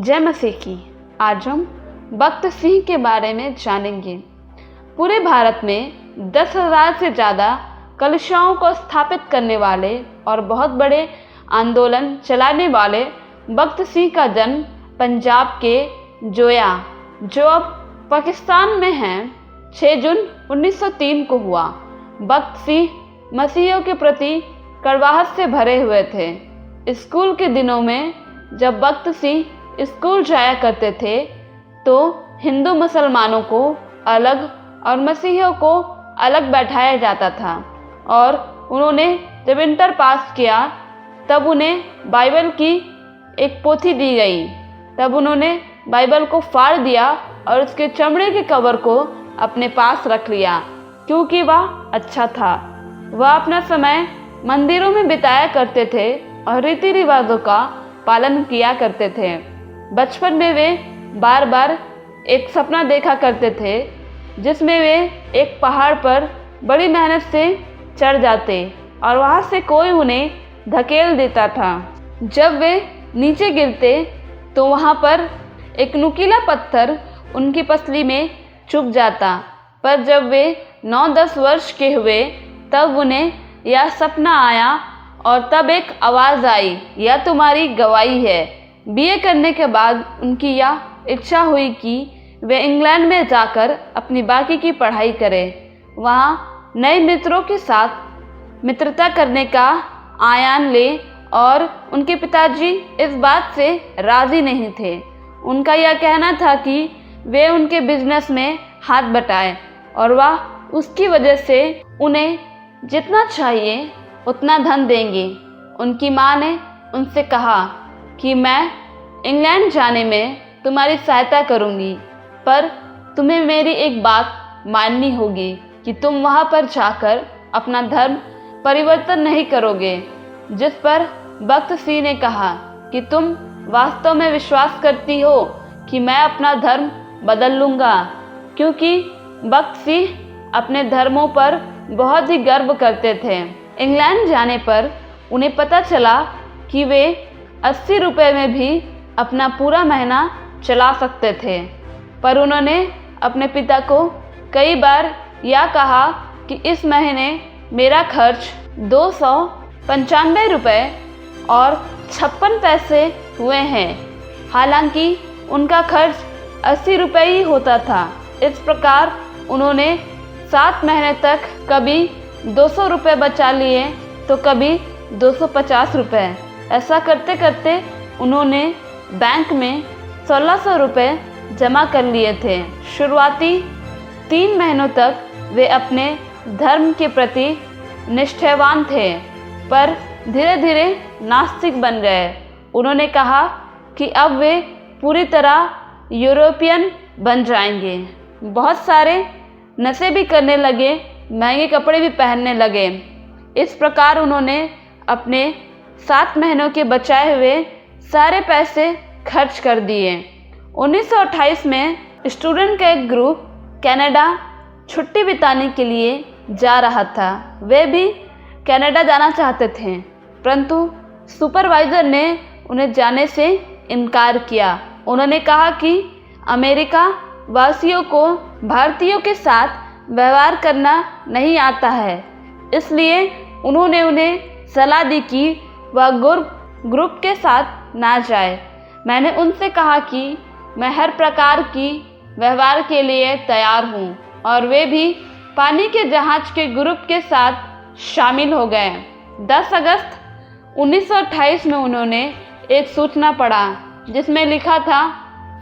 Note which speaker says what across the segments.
Speaker 1: जय मसीह की। आज हम भक्त सिंह के बारे में जानेंगे। पूरे भारत में 10,000 से ज़्यादा कलशाओं को स्थापित करने वाले और बहुत बड़े आंदोलन चलाने वाले भक्त सिंह का जन्म पंजाब के जोया, जो अब पाकिस्तान में है, 6 जून 1903 को हुआ। भक्त सिंह मसीहियों के प्रति कड़वाहट से भरे हुए थे। स्कूल के दिनों में जब भक्त सिंह स्कूल जाया करते थे तो हिंदू मुसलमानों को अलग और मसीहियों को अलग बैठाया जाता था, और उन्होंने जब इंटर पास किया तब उन्हें बाइबल की एक पोथी दी गई। तब उन्होंने बाइबल को फाड़ दिया और उसके चमड़े के कवर को अपने पास रख लिया, क्योंकि वह अच्छा था। वह अपना समय मंदिरों में बिताया करते थे और रीति रिवाजों का पालन किया करते थे। बचपन में वे बार बार एक सपना देखा करते थे जिसमें वे एक पहाड़ पर बड़ी मेहनत से चढ़ जाते और वहाँ से कोई उन्हें धकेल देता था। जब वे नीचे गिरते तो वहाँ पर एक नुकीला पत्थर उनकी पसली में चुभ जाता। पर जब वे 9-10 वर्ष के हुए तब उन्हें यह सपना आया और तब एक आवाज़ आई, यह तुम्हारी गवाही है। बीए करने के बाद उनकी यह इच्छा हुई कि वे इंग्लैंड में जाकर अपनी बाकी की पढ़ाई करें, वहाँ नए मित्रों के साथ मित्रता करने का आयान ले, और उनके पिताजी इस बात से राज़ी नहीं थे। उनका यह कहना था कि वे उनके बिजनेस में हाथ बटाएं और वह उसकी वजह से उन्हें जितना चाहिए उतना धन देंगे। उनकी माँ ने उनसे कहा कि मैं इंग्लैंड जाने में तुम्हारी सहायता करूंगी, पर तुम्हें मेरी एक बात माननी होगी कि तुम वहां पर जाकर अपना धर्म परिवर्तन नहीं करोगे। जिस पर भक्त सिंह ने कहा कि तुम वास्तव में विश्वास करती हो कि मैं अपना धर्म बदल लूँगा, क्योंकि भक्त सिंह अपने धर्मों पर बहुत ही गर्व करते थे। इंग्लैंड जाने पर उन्हें पता चला कि वे 80 रुपये में भी अपना पूरा महीना चला सकते थे, पर उन्होंने अपने पिता को कई बार यह कहा कि इस महीने मेरा खर्च 295 रुपये और 56 पैसे हुए हैं। हालांकि उनका खर्च 80 रुपये ही होता था। इस प्रकार उन्होंने 7 महीने तक कभी 200 रुपये बचा लिए तो कभी 250 रुपये। ऐसा करते करते उन्होंने बैंक में 1600 रुपये जमा कर लिए थे। शुरुआती 3 महीनों तक वे अपने धर्म के प्रति निष्ठावान थे, पर धीरे धीरे नास्तिक बन गए। उन्होंने कहा कि अब वे पूरी तरह यूरोपियन बन जाएंगे। बहुत सारे नशे भी करने लगे, महंगे कपड़े भी पहनने लगे। इस प्रकार उन्होंने अपने 7 महीनों के बचाए हुए सारे पैसे खर्च कर दिए। 1928 में स्टूडेंट का एक ग्रुप कनाडा छुट्टी बिताने के लिए जा रहा था। वे भी कनाडा जाना चाहते थे, परंतु सुपरवाइज़र ने उन्हें जाने से इनकार किया। उन्होंने कहा कि अमेरिका वासियों को भारतीयों के साथ व्यवहार करना नहीं आता है, इसलिए उन्होंने उन्हें सलाह दी कि वह ग्रुप के साथ ना जाए। मैंने उनसे कहा कि मैं हर प्रकार की व्यवहार के लिए तैयार हूँ, और वे भी पानी के जहाज के ग्रुप के साथ शामिल हो गए। 10 अगस्त 1928 में उन्होंने एक सूचना पढ़ा जिसमें लिखा था,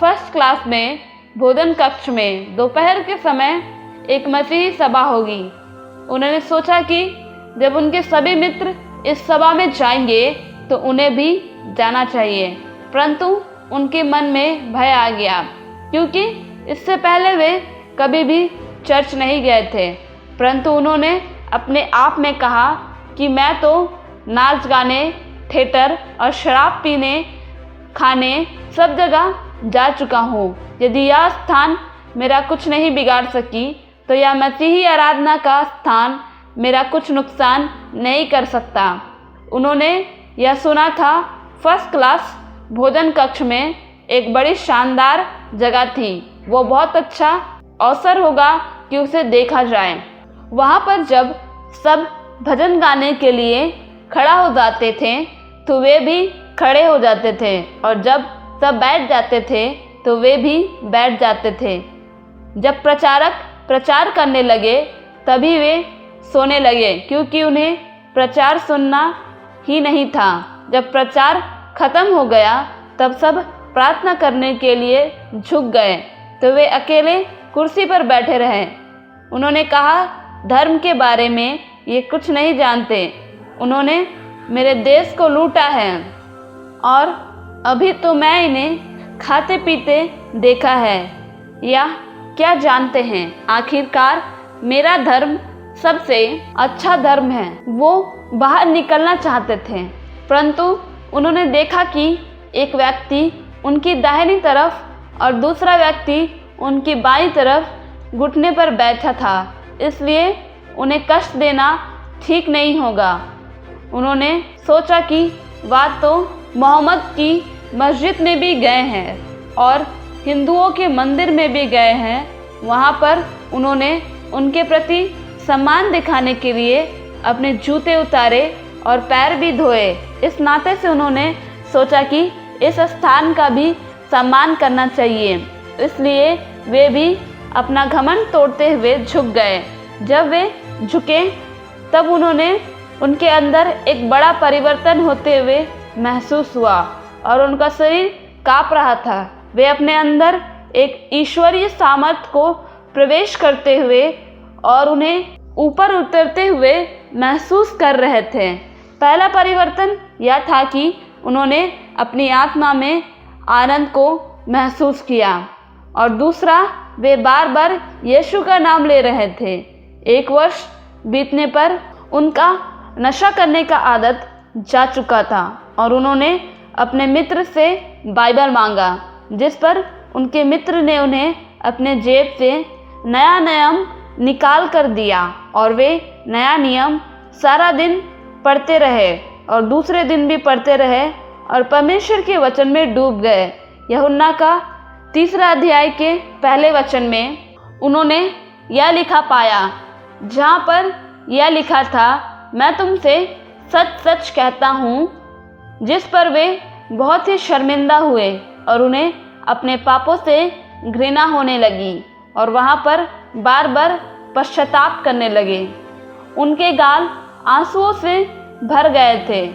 Speaker 1: फर्स्ट क्लास में भोजन कक्ष में दोपहर के समय एक मसीही सभा होगी। उन्होंने सोचा कि जब उनके सभी मित्र इस सभा में जाएंगे तो उन्हें भी जाना चाहिए, परंतु उनके मन में भय आ गया, क्योंकि इससे पहले वे कभी भी चर्च नहीं गए थे। परंतु उन्होंने अपने आप में कहा कि मैं तो नाच गाने, थिएटर और शराब पीने, खाने सब जगह जा चुका हूँ। यदि यह स्थान मेरा कुछ नहीं बिगाड़ सकी तो यह मसीही आराधना का स्थान मेरा कुछ नुकसान नहीं कर सकता। उन्होंने यह सुना था फर्स्ट क्लास भोजन कक्ष में एक बड़ी शानदार जगह थी। वो बहुत अच्छा अवसर होगा कि उसे देखा जाए। वहाँ पर जब सब भजन गाने के लिए खड़ा हो जाते थे तो वे भी खड़े हो जाते थे, और जब सब बैठ जाते थे तो वे भी बैठ जाते थे। जब प्रचारक प्रचार करने लगे तभी वे सोने लगे, क्योंकि उन्हें प्रचार सुनना ही नहीं था। जब प्रचार खत्म हो गया तब सब प्रार्थना करने के लिए झुक गए तो वे अकेले कुर्सी पर बैठे रहे। उन्होंने कहा, धर्म के बारे में ये कुछ नहीं जानते। उन्होंने मेरे देश को लूटा है और अभी तो मैं इन्हें खाते पीते देखा है। या क्या जानते हैं, आखिरकार मेरा धर्म सबसे अच्छा धर्म है। वो बाहर निकलना चाहते थे, परंतु उन्होंने देखा कि एक व्यक्ति उनकी दाहिनी तरफ और दूसरा व्यक्ति उनकी बाईं तरफ घुटने पर बैठा था, इसलिए उन्हें कष्ट देना ठीक नहीं होगा। उन्होंने सोचा कि वह तो मोहम्मद की मस्जिद में भी गए हैं और हिंदुओं के मंदिर में भी गए हैं। वहाँ पर उन्होंने उनके प्रति सम्मान दिखाने के लिए अपने जूते उतारे और पैर भी धोए। इस नाते से उन्होंने सोचा कि इस स्थान का भी सम्मान करना चाहिए, इसलिए वे भी अपना घमंड तोड़ते हुए झुक गए। जब वे झुके तब उनके अंदर एक बड़ा परिवर्तन होते हुए महसूस हुआ और उनका शरीर काँप रहा था। वे अपने अंदर एक ईश्वरीय सामर्थ्य को प्रवेश करते हुए और उन्हें ऊपर उतरते हुए महसूस कर रहे थे। पहला परिवर्तन यह था कि उन्होंने अपनी आत्मा में आनंद को महसूस किया, और दूसरा, वे बार बार यीशु का नाम ले रहे थे। 1 वर्ष बीतने पर उनका नशा करने का आदत जा चुका था और उन्होंने अपने मित्र से बाइबल मांगा, जिस पर उनके मित्र ने उन्हें अपने जेब से नया नियम निकाल कर दिया और वे नया नियम सारा दिन पढ़ते रहे और दूसरे दिन भी पढ़ते रहे और परमेश्वर के वचन में डूब गए। यूहन्ना का 3 अध्याय के पहले वचन में उन्होंने यह लिखा पाया, जहाँ पर यह लिखा था, मैं तुमसे सच सच कहता हूँ, जिस पर वे बहुत ही शर्मिंदा हुए और उन्हें अपने पापों से घृणा होने लगी और वहाँ पर बार बार पश्चाताप करने लगे। उनके गाल आंसुओं से भर गए थे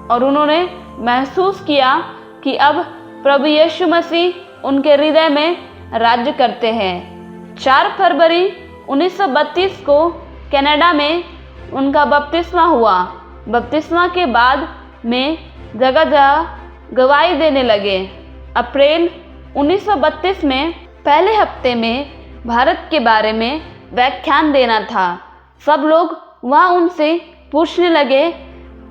Speaker 1: और उन्होंने महसूस किया कि अब प्रभु यीशु मसीह उनके हृदय में राज्य करते हैं। 4 फरवरी 1932 को कनाडा में उनका बपतिस्मा हुआ। बपतिस्मा के बाद में जगह जगह गवाही देने लगे। अप्रैल 1932 में पहले हफ्ते में भारत के बारे में व्याख्यान देना था। सब लोग वहाँ उनसे पूछने लगे,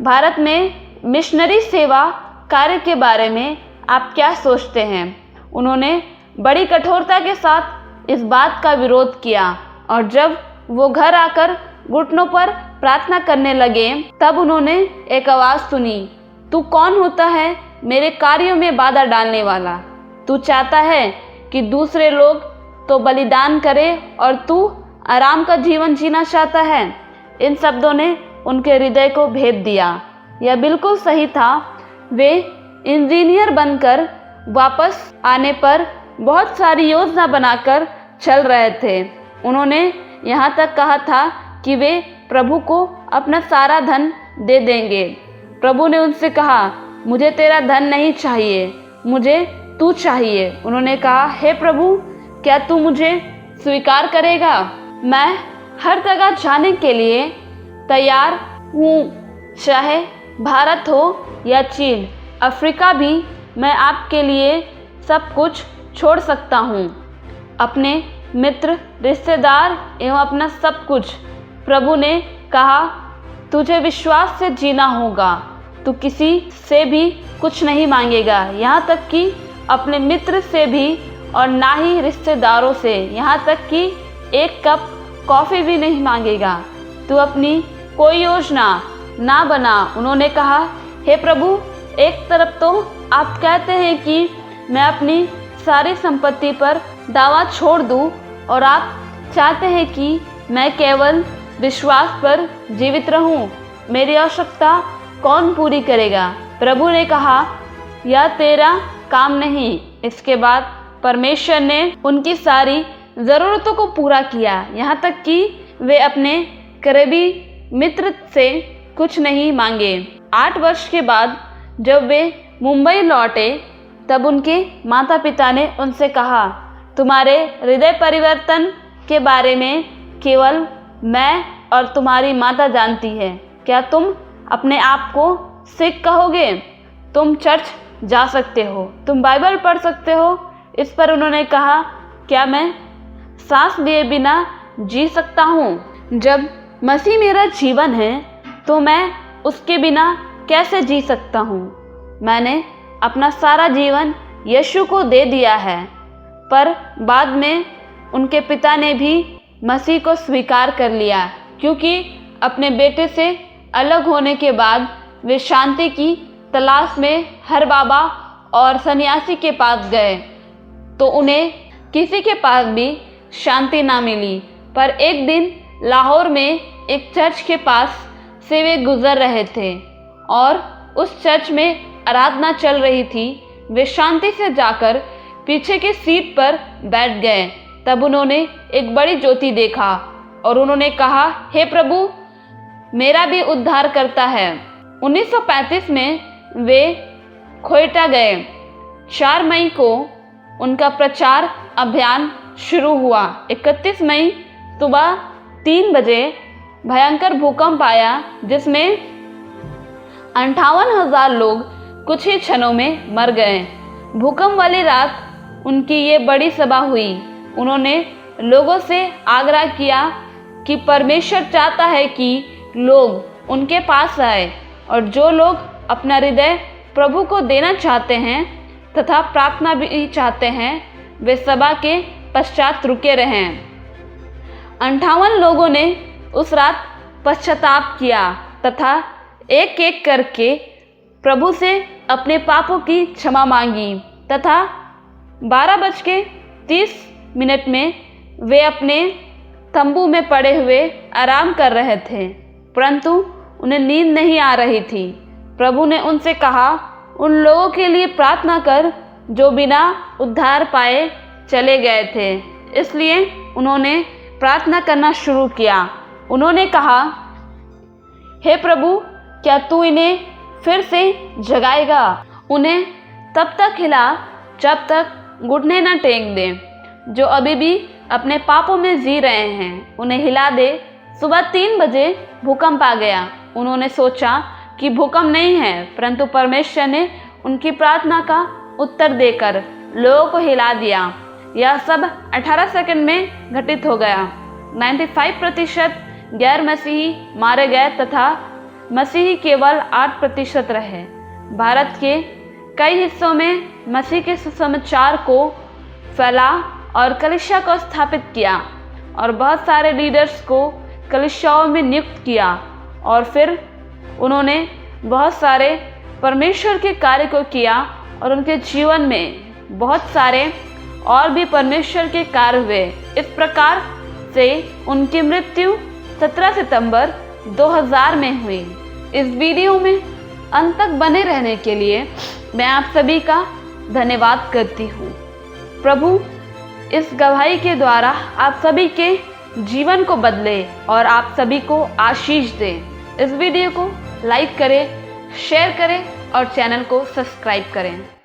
Speaker 1: भारत में मिशनरी सेवा कार्य के बारे में आप क्या सोचते हैं? उन्होंने बड़ी कठोरता के साथ इस बात का विरोध किया और जब वो घर आकर घुटनों पर प्रार्थना करने लगे तब उन्होंने एक आवाज़ सुनी, तू कौन होता है मेरे कार्यों में बाधा डालने वाला? तू चाहता है कि दूसरे लोग तो बलिदान करें और तू आराम का जीवन जीना चाहता है। इन शब्दों ने उनके हृदय को भेद दिया। यह बिल्कुल सही था। वे इंजीनियर बनकर वापस आने पर बहुत सारी योजना बनाकर चल रहे थे। उन्होंने यहाँ तक कहा था कि वे प्रभु को अपना सारा धन दे देंगे। प्रभु ने उनसे कहा, मुझे तेरा धन नहीं चाहिए, मुझे तू चाहिए। उन्होंने कहा, हे प्रभु, क्या तू मुझे स्वीकार करेगा? मैं हर जगह जाने के लिए तैयार हूँ, चाहे भारत हो या चीन, अफ्रीका भी मैं आपके लिए सब कुछ छोड़ सकता हूँ, अपने मित्र, रिश्तेदार एवं अपना सब कुछ। प्रभु ने कहा, तुझे विश्वास से जीना होगा, तू किसी से भी कुछ नहीं मांगेगा, यहाँ तक कि अपने मित्र से भी और ना ही रिश्तेदारों से, यहाँ तक कि एक कप कॉफ़ी भी नहीं मांगेगा। तू अपनी कोई योजना ना बना। उन्होंने कहा, हे प्रभु, एक तरफ तो आप कहते हैं कि मैं अपनी सारी संपत्ति पर दावा छोड़ दूं और आप चाहते हैं कि मैं केवल विश्वास पर जीवित रहूं। मेरी आवश्यकता कौन पूरी करेगा? प्रभु ने कहा, यह तेरा काम नहीं। इसके बाद परमेश्वर ने उनकी सारी ज़रूरतों को पूरा किया, यहाँ तक कि वे अपने करीबी मित्र से कुछ नहीं मांगे। 8 वर्ष के बाद जब वे मुंबई लौटे तब उनके माता पिता ने उनसे कहा, तुम्हारे हृदय परिवर्तन के बारे में केवल मैं और तुम्हारी माता जानती है। क्या तुम अपने आप को सिख कहोगे? तुम चर्च जा सकते हो, तुम बाइबल पढ़ सकते हो। इस पर उन्होंने कहा, क्या मैं सांस लिए बिना जी सकता हूँ? जब मसीह मेरा जीवन है तो मैं उसके बिना कैसे जी सकता हूँ? मैंने अपना सारा जीवन यीशु को दे दिया है। पर बाद में उनके पिता ने भी मसीह को स्वीकार कर लिया, क्योंकि अपने बेटे से अलग होने के बाद वे शांति की तलाश में हर बाबा और सन्यासी के पास गए तो उन्हें किसी के पास भी शांति ना मिली। पर एक दिन लाहौर में एक चर्च के पास से वे गुजर रहे थे और उस चर्च में आराधना चल रही थी। वे शांति से जाकर पीछे की सीट पर बैठ गए। तब उन्होंने एक बड़ी ज्योति देखा और उन्होंने कहा, हे प्रभु, मेरा भी उद्धार करता है। 1935 में वे क्वेटा गए। 4 मई को उनका प्रचार अभियान शुरू हुआ। 31 मई सुबह 3 बजे भयंकर भूकंप आया, जिसमें 58,000 लोग कुछ ही क्षणों में मर गए। भूकंप वाली रात उनकी ये बड़ी सभा हुई। उन्होंने लोगों से आग्रह किया कि परमेश्वर चाहता है कि लोग उनके पास आए और जो लोग अपना हृदय प्रभु को देना चाहते हैं तथा प्रार्थना भी चाहते हैं, वे सभा के पश्चात रुके रहें। 58 लोगों ने उस रात पश्चाताप किया तथा एक एक करके प्रभु से अपने पापों की क्षमा मांगी तथा 12:30 में वे अपने तंबू में पड़े हुए आराम कर रहे थे, परंतु उन्हें नींद नहीं आ रही थी। प्रभु ने उनसे कहा, उन लोगों के लिए प्रार्थना कर जो बिना उद्धार पाए चले गए थे। इसलिए उन्होंने प्रार्थना करना शुरू किया। उन्होंने कहा, हे प्रभु, क्या तू इन्हें फिर से जगाएगा? उन्हें तब तक हिला जब तक घुटने न टेक दे। जो अभी भी अपने पापों में जी रहे हैं, उन्हें हिला दे। सुबह 3 बजे भूकंप आ गया। उन्होंने सोचा कि भूकंप नहीं है, परंतु परमेश्वर ने उनकी प्रार्थना का उत्तर देकर लोगों को हिला दिया। यह सब 18 सेकंड में घटित हो गया। 95% गैर मसीही मारे गए तथा मसीही केवल 8% रहे। भारत के कई हिस्सों में मसीह के सुसमाचार को फैला और कलीसिया को स्थापित किया और बहुत सारे लीडर्स को कलीसियाओं में नियुक्त किया और फिर उन्होंने बहुत सारे परमेश्वर के कार्य को किया और उनके जीवन में बहुत सारे और भी परमेश्वर के कार्य हुए। इस प्रकार से उनकी मृत्यु 17 सितंबर 2000 में हुई। इस वीडियो में अंत तक बने रहने के लिए मैं आप सभी का धन्यवाद करती हूँ। प्रभु इस गवाही के द्वारा आप सभी के जीवन को बदले और आप सभी को आशीष दे। इस वीडियो को लाइक करें, शेयर करें और चैनल को सब्सक्राइब करें।